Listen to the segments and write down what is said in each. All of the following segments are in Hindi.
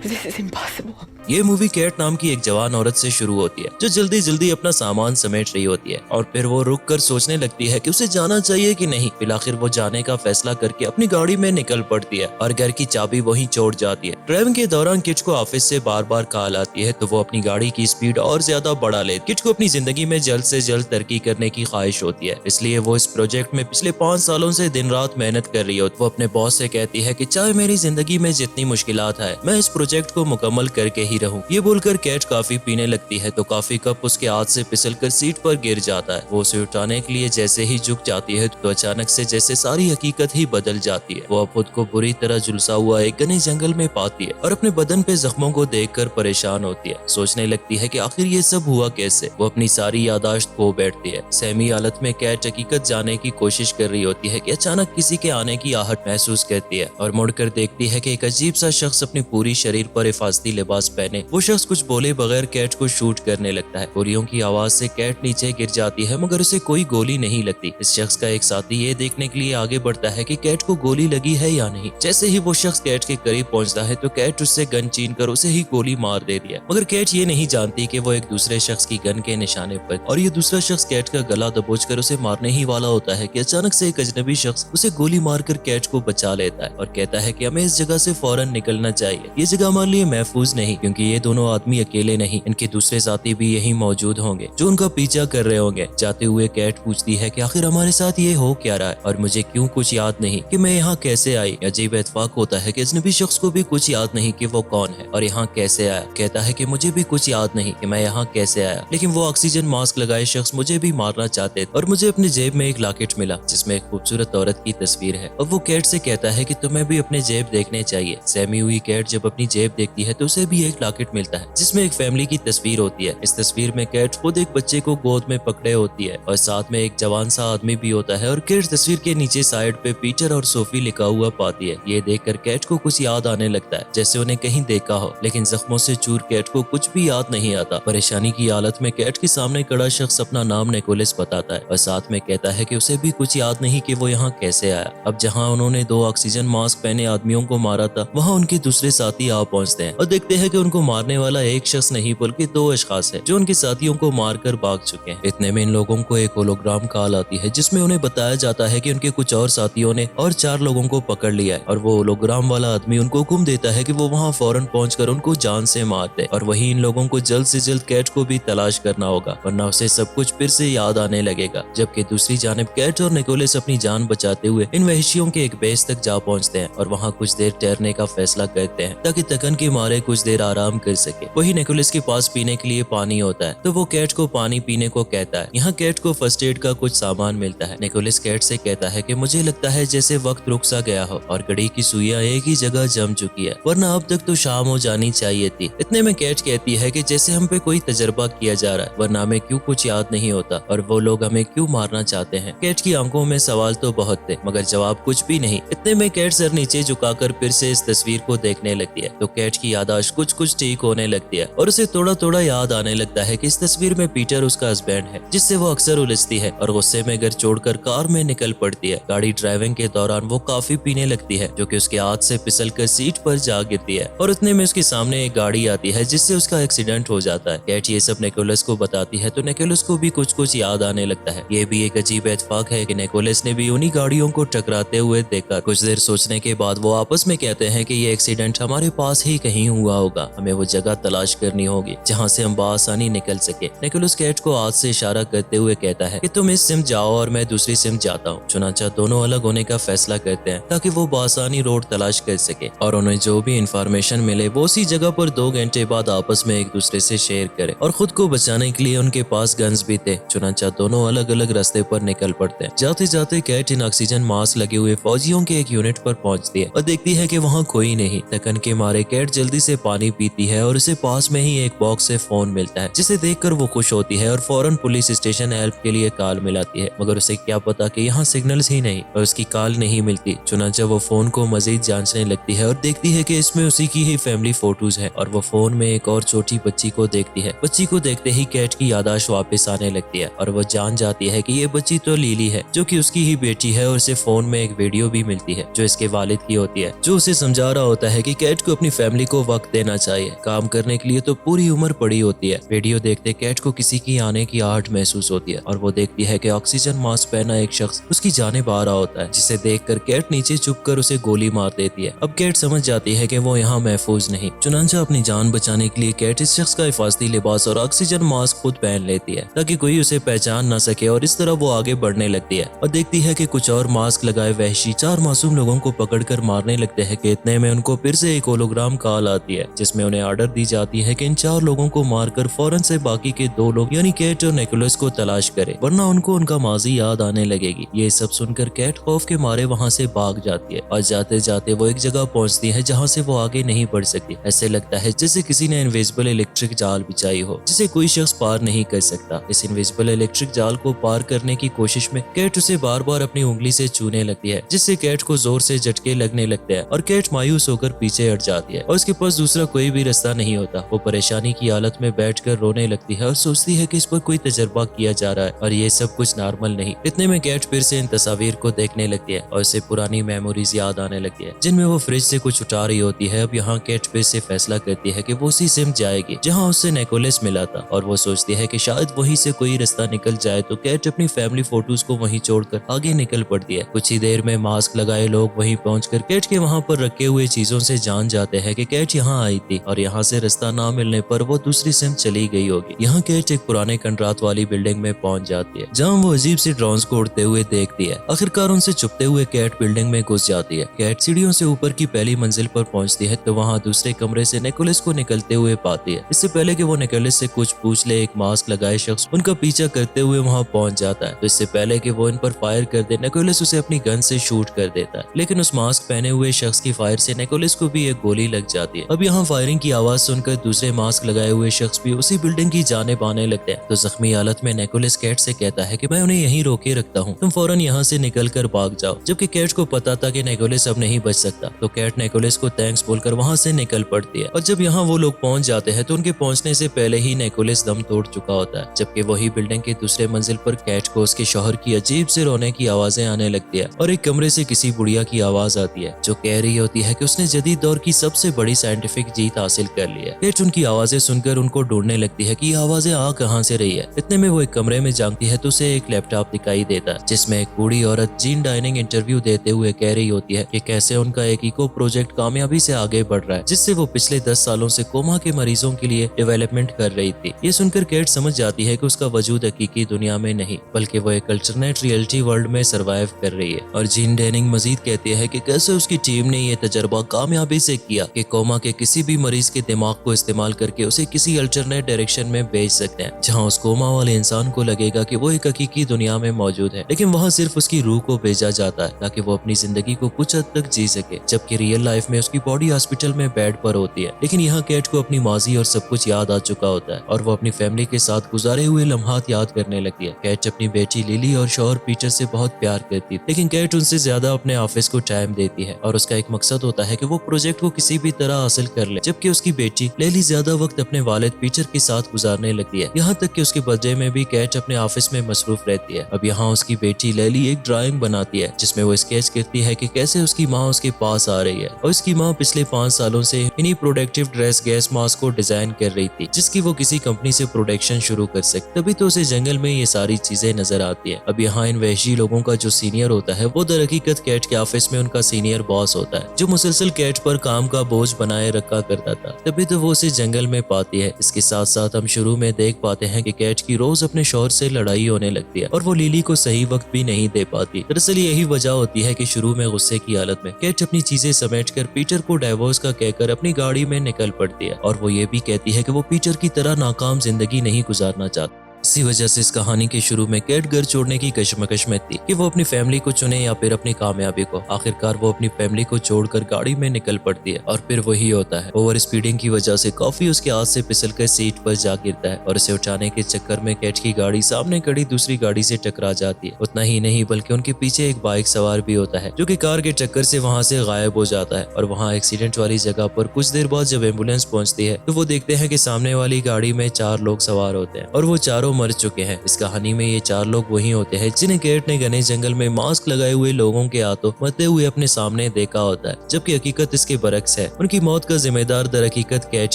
This is impossible. ये मूवी कैट नाम की एक जवान औरत से शुरू होती है जो जल्दी जल्दी अपना सामान समेट रही होती है और फिर वो रुक कर सोचने लगती है कि उसे जाना चाहिए कि नहीं। फिर आखिर वो जाने का फैसला करके अपनी गाड़ी में निकल पड़ती है और घर की चाबी वहीं छोड़ जाती है। ड्राइविंग के दौरान किट को ऑफिस से बार बार कॉल आती है तो वो अपनी गाड़ी की स्पीड और ज्यादा बढ़ा ले। किट को अपनी जिंदगी में जल्द से जल्द तरक्की करने की ख्वाहिश होती है, इसलिए वो इस प्रोजेक्ट में पिछले 5 सालों से दिन रात मेहनत कर रही होती है। वो अपने बॉस से कहती है कि चाहे मेरी जिंदगी में जितनी मुश्किलात है मैं इस प्रोजेक्ट को मुकम्मल करके ही रहूं। ये बोलकर कैट काफी पीने लगती है तो काफी कप उसके हाथ से फिसलकर सीट पर गिर जाता है। वो उसे उठाने के लिए जैसे ही झुक जाती है तो अचानक से जैसे सारी हकीकत ही बदल जाती है। वो अब खुद को बुरी तरह झुलसा हुआ एक घने जंगल में पाती है और अपने बदन पे जख्मों को देखकर परेशान होती है। सोचने लगती है कि आखिर ये सब हुआ कैसे। वो अपनी सारी यादाश्त खो बैठती है। सहमी हालत में कैट हकीकत जाने की कोशिश कर रही होती है कि अचानक किसी के आने की आहट महसूस करती है और मुड़कर देखती है कि एक अजीब सा शख्स अपनी पूरी शरीर पर हिफाजती लिबास पहने वो शख्स कुछ बोले बगैर कैट को शूट करने लगता है। गोलियों की आवाज से कैट नीचे गिर जाती है मगर उसे कोई गोली नहीं लगती। इस शख्स का एक साथी ये देखने के लिए आगे बढ़ता है कि कैट को गोली लगी है या नहीं। जैसे ही वो शख्स कैट के करीब पहुंचता है तो कैट उससे गन छीन कर उसे ही गोली मार देती है, मगर कैट ये नहीं जानती कि वो एक दूसरे शख्स की गन के निशाने पर और ये दूसरा शख्स कैट का गला दबोच कर उसे मारने ही वाला होता है कि अचानक से एक अजनबी शख्स उसे गोली मारकर कैट को बचा लेता है और कहता है कि हमें इस जगह से फौरन निकलना चाहिए। ये जगह हमारे लिए महफूज नहीं क्योंकि ये दोनों आदमी अकेले नहीं, इनके दूसरे साथी भी यही मौजूद होंगे जो उनका पीछा कर रहे होंगे। जाते हुए कैट पूछती है कि आखिर हमारे साथ ये हो क्या रहा है और मुझे क्यों कुछ याद नहीं कि मैं यहाँ कैसे आई। अजीब इत्तेफाक होता है कि अजनबी शख्स को भी कुछ याद नहीं कि वो कौन है और यहाँ कैसे आया। कहता है कि मुझे भी कुछ याद नहीं कि मैं यहाँ कैसे आया, लेकिन वो ऑक्सीजन मास्क लगाए शख्स मुझे भी मारना चाहते और मुझे अपनी जेब में एक लॉकेट मिला जिसमें एक खूबसूरत औरत की तस्वीर है और वो कैट से कहता है कि तुम्हें भी अपने जेब देखने चाहिए। सहमी हुई कैट जब अपनी जेब देखती है तो उसे भी एक लॉकेट मिलता है जिसमें एक फैमिली की तस्वीर होती है। इस तस्वीर में कैट खुद एक बच्चे को गोद में पकड़े होती है और साथ में एक जवान सा आदमी भी होता है और कैट तस्वीर के नीचे साइड पे पीटर और सोफी लिखा हुआ पाती है। ये देखकर कैट को कुछ याद आने लगता है जैसे उन्हें कहीं देखा हो, लेकिन जख्मों से चूर कैट को कुछ भी याद नहीं आता। परेशानी की हालत में कैट के सामने खड़ा शख्स अपना नाम निकोलस बताता है और साथ में कहता है कि उसे भी कुछ याद नहीं कि वो यहाँ कैसे आया। अब जहाँ उन्होंने 2 ऑक्सीजन मास्क पहने आदमियों को मारा था वहाँ उनके दूसरे साथी आ पहुँचते हैं और देखते हैं कि उनको मारने वाला एक शख्स नहीं बल्कि 2 अशखास है जो उनके साथियों को मारकर भाग चुके हैं। इतने में इन लोगों को एक होलोग्राम कॉल आती है जिसमें उन्हें बताया जाता है कि उनके कुछ और साथियों ने और 4 लोगों को पकड़ लिया है और वो होलोग्राम वाला आदमी उनको हुक्म देता है कि वो वहाँ फौरन पहुंचकर उनको जान से मार दे और वही इन लोगों को जल्द से जल्द कैट को भी तलाश करना होगा वरना उसे सब कुछ फिर से याद आने लगेगा। जबकि दूसरी जानिब कैट और निकोलस अपनी जान बचाते हुए इन वहशियों के एक बेस तक जा पहुंचते हैं और वहाँ कुछ देर ठहरने का फैसला करते हैं ताकि थकन के मारे कुछ देर आराम कर सके। वही निकोलस के पास पीने के लिए पानी होता है तो वो कैट को पानी पीने को कहता है। यहाँ कैट को फर्स्ट एड का कुछ सामान मिलता है। निकोलस कैट से कहता है कि मुझे लगता है जैसे वक्त रुक सा गया हो और घड़ी की सुइयां एक ही जगह जम चुकी है वरना अब तक तो शाम हो जानी चाहिए थी। इतने में कैट कहती है कि जैसे हम पे कोई तजर्बा किया जा रहा है वरना हमें क्यों कुछ याद नहीं होता और वो लोग हमें क्यों मारना चाहते हैं। कैट की आंखों में सवाल तो बहुत थे मगर जवाब कुछ भी नहीं। इतने में कैट सर नीचे झुकाकर फिर से इस तस्वीर को देखने लगती है तो कैट की यादाश्त कुछ ठीक होने लगती है और उसे थोड़ा थोड़ा याद आने लगता है कि इस तस्वीर में पीटर उसका हस्बैंड है जिससे वो अक्सर उलझती है और गुस्से में घर छोड़कर कार में निकल पड़ती है। गाड़ी ड्राइविंग के दौरान वो काफी पीने लगती है जो कि उसके हाथ से फिसलकर सीट पर जा गिरती है और उतने में उसके सामने एक गाड़ी आती है जिससे उसका एक्सीडेंट हो जाता है। कैट ये सब निकोलस को बताती है तो निकोलस को भी कुछ याद आने लगता है। ये भी एक अजीब इत्तेफाक है कि निकोलस ने भी उन्हीं गाड़ियों को टकराते हुए देखा। कुछ देर सोचने के बाद वो आपस में कहते हैं कि ये एक्सीडेंट हमारे पास ही कहीं हुआ होगा, हमें वो जगह तलाश करनी होगी जहाँ से हम आसानी निकल सके। निकोलस कैट को हाथ से इशारा करते हुए कहता है कि तुम इस सिम जाओ और मैं दूसरी सिम जाता हूँ। चुनांचा दोनों अलग होने का फैसला करते हैं ताकि वो आसानी रोड तलाश कर सके और उन्हें जो भी इंफॉर्मेशन मिले वो उसी जगह पर 2 घंटे बाद आपस में एक दूसरे से शेयर करे और खुद को बचाने के लिए उनके पास गन्स भी थे। चुनांचा दोनों अलग अलग रास्ते पर निकल पड़ते हैं। जाते जाते कैट इन ऑक्सीजन मास्क लगे हुए फौजियों के एक यूनिट पर पहुंचती है और देखती है कि वहाँ कोई नहीं। थकन के मारे कैट जल्दी से पानी पीती है और उसे पास में ही एक बॉक्स से फोन मिलता है जिसे देखकर वो खुश होती है और फौरन पुलिस स्टेशन हेल्प के लिए कॉल मिलाती है मगर उसे क्या पता कि यहाँ सिग्नल्स ही नहीं और उसकी कॉल नहीं मिलती। चुनांचा वो फोन को मजीद जांचने लगती है और देखती है कि इसमें उसी की ही फैमिली फोटोज है और वो फोन में एक और छोटी बच्ची को देखती है। बच्ची को देखते ही कैट की यादाश्त वापस आने लगती है और वो जान जाती है कि ये बच्ची तो लीली है जो कि उसकी ही बेटी है और उसे फोन में एक वीडियो भी मिलती है जो इसके वालिद की होती है जो उसे समझा रहा होता है कि कैट को अपनी अपनी फैमिली को वक्त देना चाहिए। काम करने के लिए तो पूरी उम्र पड़ी होती है। वीडियो देखते कैट को किसी की आने की आहट महसूस होती है और वो देखती है कि ऑक्सीजन मास्क पहना एक शख्स उसकी जानिब आ रहा होता है, जिसे देखकर कैट नीचे छुपकर उसे गोली मार देती है। अब कैट समझ जाती है कि वो यहाँ महफूज नहीं। चुनांचा अपनी जान बचाने के लिए कैट इस शख्स का हिफाजती लिबास और ऑक्सीजन मास्क खुद पहन लेती है ताकि कोई उसे पहचान न सके और इस तरह वो आगे बढ़ने लगती है और देखती है कि कुछ और मास्क लगाए वहशी 4 मासूम लोगों को पकड़कर मारने लगते हैं कि इतने में उनको फिर से एक होलोग्राम कॉल आती है जिसमें उन्हें ऑर्डर दी जाती है कि इन 4 लोगों को मारकर फौरन से बाकी के 2 लोग यानी कैट और निकोलस को तलाश करे, वरना उनको उनका माजी याद आने लगेगी। ये सब सुनकर कैट खौफ के मारे वहाँ से भाग जाती है और जाते जाते वो एक जगह पहुँचती है जहाँ से वो आगे नहीं बढ़ सकती। ऐसे लगता है जैसे किसी ने इनविजिबल इलेक्ट्रिक जाल बिछाई हो जिसे कोई शख्स पार नहीं कर सकता। इस इनविजिबल इलेक्ट्रिक जाल को पार करने की कोशिश में कैट उसे बार बार अपनी उंगली से छूने लगती है, जिससे कैट को जोर से झटके लगने लगते हैं और कैट मायूस होकर पीछे हट जाती है और उसके पास दूसरा कोई भी रास्ता नहीं होता। वो परेशानी की हालत में बैठकर रोने लगती है और सोचती है कि इस पर कोई तजर्बा किया जा रहा है और ये सब कुछ नॉर्मल नहीं। इतने में कैट फिर से इन तस्वीर को देखने लगती है और उसे पुरानी मेमोरीज याद आने लगती है जिनमें वो फ्रिज से कुछ उठा रही होती है। अब यहाँ कैट फिर से फैसला करती है कि वो उसी सिम जाएगी जहाँ उससे निकोलस मिला था और वो सोचती है कि शायद वहीं से कोई रास्ता निकल जाए। तो कैट अपनी फैमिली फोटोज को वहीं छोड़कर आगे निकल पड़ती है। कुछ ही देर में मास्क लगाए लोग वहीं पहुंचकर कैट के वहाँ पर रखे हुए चीजों से जान जाते हैं कि कैट यहाँ आई थी और यहाँ से रास्ता ना मिलने पर वो दूसरी सिम चली गई होगी। यहाँ कैट एक पुराने कंट्रात वाली बिल्डिंग में पहुंच जाती है जहाँ वो अजीब सी ड्रोन्स को उड़ते हुए देखती है। आखिरकार उनसे छुपते हुए कैट बिल्डिंग में घुस जाती है। कैट सीढ़ियों से ऊपर की पहली मंजिल पर पहुंचती है तो वहाँ दूसरे कमरे से निकोलस को निकलते हुए पाती है। इससे पहले कि वो निकोलस से कुछ पूछ ले, एक मास्क लगाए शख्स उनका पीछा करते हुए वहाँ पहुंच जाता है। तो इससे पहले कि वो इन पर फायर कर दे, निकोलस उसे अपनी गन से शूट कर देता है, लेकिन उस मास्क पहने हुए शख्स की फायर से निकोलस को भी एक गोली लग जाती है। अब यहाँ फायरिंग की आवाज सुनकर दूसरे मास्क लगाए हुए शख्स भी उसी बिल्डिंग की जानिब आने लगते हैं। तो जख्मी हालत में निकोलस कैट से कहता है कि मैं उन्हें यहीं रोके रखता हूँ, तुम फौरन यहाँ से निकल कर भाग जाओ। जबकि कैट को पता था कि निकोलस अब नहीं बच सकता, तो कैट निकोलस को थैंक्स बोलकर वहाँ से निकल पड़ती है। और जब यहाँ वो लोग पहुंच जाते हैं तो उनके पहुंचने से पहले ही निकोलस दम तोड़ चुका होता है। जबकि वही बिल्डिंग के दूसरे मंजिल पर कैट को उसके शौहर की अजीब से रोने की आवाजें आने लगती है और एक कमरे से किसी बुढ़िया की आवाज आती है जो कह रही होती है कि उसने जदीद दौर की सबसे बड़ी साइंटिफिक जीत हासिल कर ली है। कैट उनकी आवाजें सुनकर उनको ढूंढने लगती है कि ये आवाजें आ कहाँ से रही है। इतने में वो एक कमरे में झांकती है तो उसे एक लैपटॉप दिखाई देता है जिसमें एक बूढ़ी औरत जीन डाइनिंग इंटरव्यू देते हुए कह रही होती है कि कैसे उनका एक इको प्रोजेक्ट कामयाबी से आगे बढ़ रहा है जिससे वो पिछले 10 सालों से कोमा के मरीजों के लिए डेवलपमेंट कर रही थी। ये सुनकर कैट समझ जाती है कि उसका वजूद हकीकी दुनिया में नहीं बल्कि वो एक अल्टरनेट रियलिटी वर्ल्ड में सर्वाइव कर रही है। और जीन डाइनिंग मजीद कहती है कि कैसे उसकी टीम ने ये तजर्बा कामयाबी से किया कि कोमा के किसी भी मरीज के दिमाग को इस्तेमाल करके उसे किसी अल्टरनेट डायरेक्शन में भेज सकते हैं जहाँ उस कोमा वाले इंसान को लगेगा कि वो एक हकीकी दुनिया में मौजूद है, लेकिन वहाँ सिर्फ उसकी रूह को भेजा जाता है ताकि वो अपनी जिंदगी को कुछ हद तक जी सके। जबकि रियल लाइफ में उसकी बॉडी हॉस्पिटल में बेड पर होती है। लेकिन यहाँ कैट को अपनी माजी और सब कुछ याद आ चुका होता है और वो अपनी फैमिली के साथ गुजारे हुए लम्हात याद करने लगती है। कैट अपनी बेटी लिली और शौहर पीटर से बहुत प्यार करती है, लेकिन कैट उनसे ज्यादा अपने ऑफिस को टाइम देती है और उसका एक मकसद होता है कि वो प्रोजेक्ट को किसी भी तरह हासिल कर ले। जबकि उसकी बेटी लेली ज्यादा वक्त अपने वालिद पीटर के साथ गुजारने लगती है, यहाँ तक कि उसके बर्थडे में भी कैट अपने ऑफिस में मसरूफ रहती है। अब यहाँ उसकी बेटी लेली एक ड्राइंग बनाती है जिसमें वो स्केच करती है कि कैसे उसकी माँ उसके पास आ रही है और उसकी माँ पिछले 5 सालों से इन्हीं प्रोडक्टिव ड्रेस गैस मास्क को डिजाइन कर रही थी जिसकी वो किसी कंपनी से प्रोडक्शन शुरू कर सके। तभी तो उसे जंगल में ये सारी चीजें नजर आती है। अब यहाँ इन वहशी लोगों का जो सीनियर होता है वो दर हकीकत कैट के ऑफिस में उनका सीनियर बॉस होता है जो मुसलसल कैट पर काम का बोझ बनाए रखा करता था। तभी तो वो उसे जंगल में पाती है। इसके साथ साथ हम शुरू में देख पाते हैं कि कैट की रोज अपने शौहर से लड़ाई होने लगती है और वो लिली को सही वक्त भी नहीं दे पाती। दरअसल यही वजह होती है कि शुरू में गुस्से की हालत में कैट अपनी चीजें समेटकर पीटर को डाइवोर्स का कहकर अपनी गाड़ी में निकल पड़ती है और वो ये भी कहती है कि वो पीटर की तरह नाकाम जिंदगी नहीं गुजारना चाहती। इसी वजह से इस कहानी के शुरू में कैट घर छोड़ने की कशमकश में थी कि वो अपनी फैमिली को चुने या फिर अपनी कामयाबी को। आखिरकार वो अपनी फैमिली को छोड़कर गाड़ी में निकल पड़ती है और फिर वही होता है। ओवर स्पीडिंग की वजह से कॉफी उसके हाथ से फिसलकर सीट पर जा गिरता है और उसे उठाने के चक्कर में कैट की गाड़ी सामने खड़ी दूसरी गाड़ी से टकरा जाती है। उतना ही नहीं बल्कि उनके पीछे एक बाइक सवार भी होता है जो कि कार के टक्कर से वहां से गायब हो जाता है। और वहां एक्सीडेंट वाली जगह पर कुछ देर बाद जब एम्बुलेंस पहुंचती है तो वो देखते हैं कि सामने वाली गाड़ी में 4 लोग सवार होते हैं और वो चारों मर चुके हैं। इस कहानी में ये 4 लोग वही होते हैं जिन्हें कैट ने घने जंगल में मास्क लगाए हुए लोगों के हाथों मरते हुए अपने सामने देखा होता है, जबकि हकीकत इसके बरक्स है। उनकी मौत का जिम्मेदार दर हकीकत कैट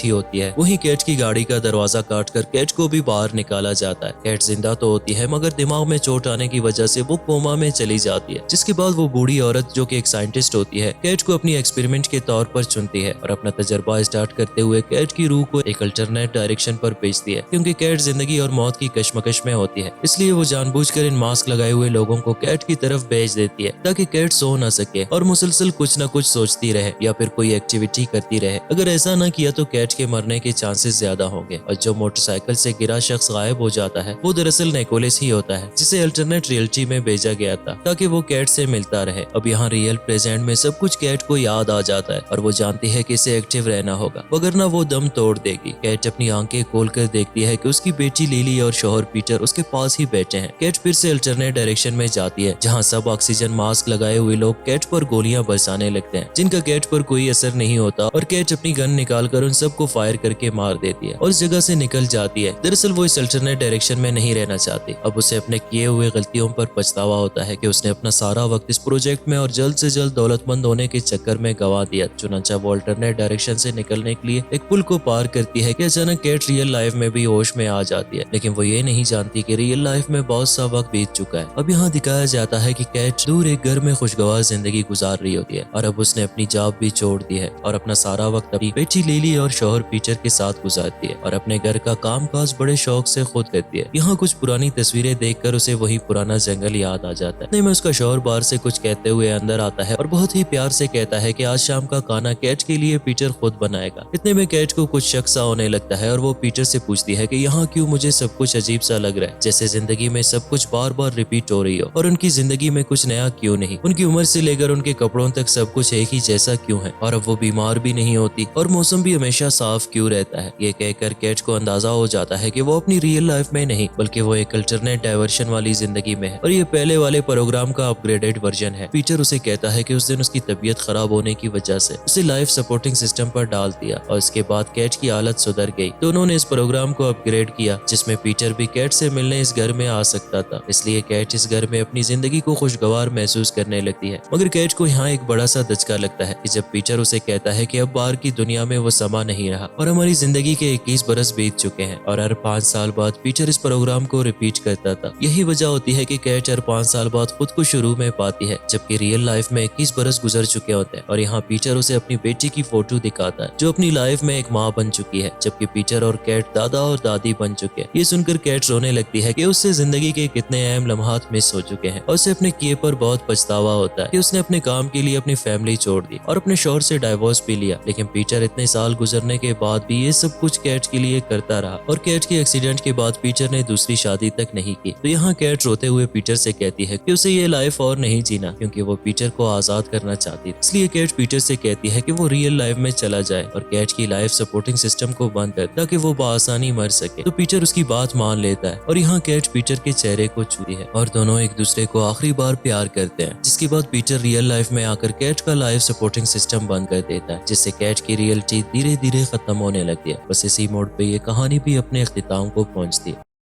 ही होती है। वहीं कैट की गाड़ी का दरवाजा काटकर कैट को भी बाहर निकाला जाता है। कैट जिंदा तो होती है मगर दिमाग में चोट आने की वजह से वो कोमा में चली जाती है, जिसके बाद वो बूढ़ी औरत जो कि एक साइंटिस्ट होती है कैट को अपनी एक्सपेरिमेंट के तौर पर चुनती है और अपना तजर्बा स्टार्ट करते हुए कैट की रूह को एक अल्टरनेट डायरेक्शन पर भेजती है। क्योंकि कैट जिंदगी और मौत की कश्मकश में होती है, इसलिए वो जानबूझकर इन मास्क लगाए हुए लोगों को कैट की तरफ भेज देती है ताकि कैट सो न सके और मुसलसल कुछ न कुछ सोचती रहे या फिर कोई एक्टिविटी करती रहे। अगर ऐसा न किया तो कैट के मरने के चांसेस ज्यादा होंगे। और जो मोटरसाइकिल से गिरा शख्स गायब हो जाता है वो दरअसल निकोलस ही होता है, जिसे अल्टरनेट रियलिटी में भेजा गया था ताकि वो कैट से मिलता रहे। अब यहाँ रियल प्रेजेंट में सब कुछ कैट को याद आ जाता है और वो जानती है कि इसे एक्टिव रहना होगा, वगरना वो दम तोड़ देगी। कैट अपनी आंखें खोलकर देखती है कि उसकी बेटी लिली और शौहर पीटर उसके पास ही बैठे हैं। कैट फिर से अल्टरनेट डायरेक्शन में जाती है जहाँ सब ऑक्सीजन मास्क लगाए हुए लोग कैट पर गोलियां बरसाने लगते हैं, जिनका कैट पर कोई असर नहीं होता और कैट अपनी गन निकालकर उन सबको फायर करके मार देती है और इस जगह से निकल जाती है। दरअसल वो इस अल्टरनेट डायरेक्शन में नहीं रहना चाहती। अब उसे अपने किए हुए गलतियों पर पछतावा होता है कि उसने अपना सारा वक्त इस प्रोजेक्ट में और जल्द से जल्द दौलतमंद होने के चक्कर में गवा दिया। चुनांचा वो अल्टरनेट डायरेक्शन से निकलने के लिए एक पुल को पार करती है कि अचानक कैट रियल लाइफ में भी होश में आ जाती है, लेकिन वो ये नहीं जानती कि रियल लाइफ में बहुत सा वक्त बीत चुका है। अब यहाँ दिखाया जाता है कि कैट दूर एक घर में खुशगवार जिंदगी गुजार रही होती है और अब उसने अपनी जॉब भी छोड़ दी है और अपना सारा वक्त अपनी बेटी लिली और शौहर पीटर के साथ गुजारती है और अपने घर का कामकाज बड़े शौक से खुद करती है। यहाँ कुछ पुरानी तस्वीरें देखकर उसे वही पुराना जंगल याद आ जाता है। इतने में उसका शौहर बाहर से कुछ कहते हुए अंदर आता है और बहुत ही प्यार से कहता है कि आज शाम का खाना कैट के लिए पीटर खुद बनाएगा। इतने में कैट को कुछ शक सा होने लगता है और वो पीटर से पूछती है कि यहाँ क्यों मुझे सब कुछ अजीब सा लग रहा है, जैसे जिंदगी में सब कुछ बार बार रिपीट हो रही हो और उनकी जिंदगी में कुछ नया क्यों नहीं। उनकी उम्र से लेकर उनके कपड़ों तक सब कुछ एक ही जैसा क्यों है और अब वो बीमार भी नहीं होती और मौसम भी हमेशा साफ क्यों रहता है। ये कहकर कैट को अंदाजा हो जाता है कि वो अपनी रियल लाइफ में नहीं बल्कि वो एक अल्टरनेट डायवर्शन वाली जिंदगी में है और ये पहले वाले प्रोग्राम का अपग्रेडेड वर्जन है। पीटर उसे कहता है कि उस दिन उसकी तबीयत खराब होने की वजह से उसे लाइफ सपोर्टिंग सिस्टम पर डाल दिया और इसके बाद कैट की हालत सुधर गई तो उन्होंने इस प्रोग्राम को अपग्रेड किया जिसमें पीटर भी कैट से मिलने इस घर में आ सकता था। इसलिए कैट इस घर में अपनी जिंदगी को खुशगवार महसूस करने लगती है। मगर कैट को यहाँ एक बड़ा सा धचका लगता है कि जब पीटर उसे कहता है कि अब बाहर की दुनिया में वो समा नहीं रहा और हमारी जिंदगी के 21 बरस बीत चुके हैं और हर 5 साल बाद पीटर इस प्रोग्राम को रिपीट करता था। यही वजह होती है कि कैट हर 5 साल बाद खुद को शुरू में पाती है, जबकि रियल लाइफ में 21 बरस गुजर चुके होते हैं। और यहाँ पीटर उसे अपनी बेटी की फोटो दिखाता है जो अपनी लाइफ में एक माँ बन चुकी है, जबकि पीटर और कैट दादा और दादी बन चुके हैं। ये सुनकर कैट रोने लगती है कि उससे जिंदगी के कितने अहम लम्हात मिस हो चुके हैं और उसे अपने किए पर बहुत पछतावा होता है कि उसने अपने काम के लिए अपनी फैमिली छोड़ दी और अपने शौहर से डाइवोर्स भी लिया। लेकिन पीटर इतने साल गुजरने के बाद भी ये सब कुछ कैट के लिए करता रहा और कैट के एक्सीडेंट के बाद पीटर ने दूसरी शादी तक नहीं की। तो यहाँ कैट रोते हुए पीटर से कहती है कि उसे ये लाइफ और नहीं जीना क्योंकि वो पीटर को आजाद करना चाहती थी। इसलिए कैट पीटर से कहती है कि वो रियल लाइफ में चला जाए और कैट की लाइफ सपोर्टिंग सिस्टम को बंद कर ताकि वो बआसानी मर सके। तो पीटर उसकी बात मान लेता है और यहाँ कैट पीटर के चेहरे को छूती है और दोनों एक दूसरे को आखिरी बार प्यार करते हैं, जिसके बाद पीटर रियल लाइफ में आकर कैट का लाइफ सपोर्टिंग सिस्टम बंद कर देता है, जिससे कैट की रियलिटी धीरे धीरे खत्म होने लगती है। बस इसी मोड़ पे ये कहानी भी अपने इख्तिताम को पहुंचती है।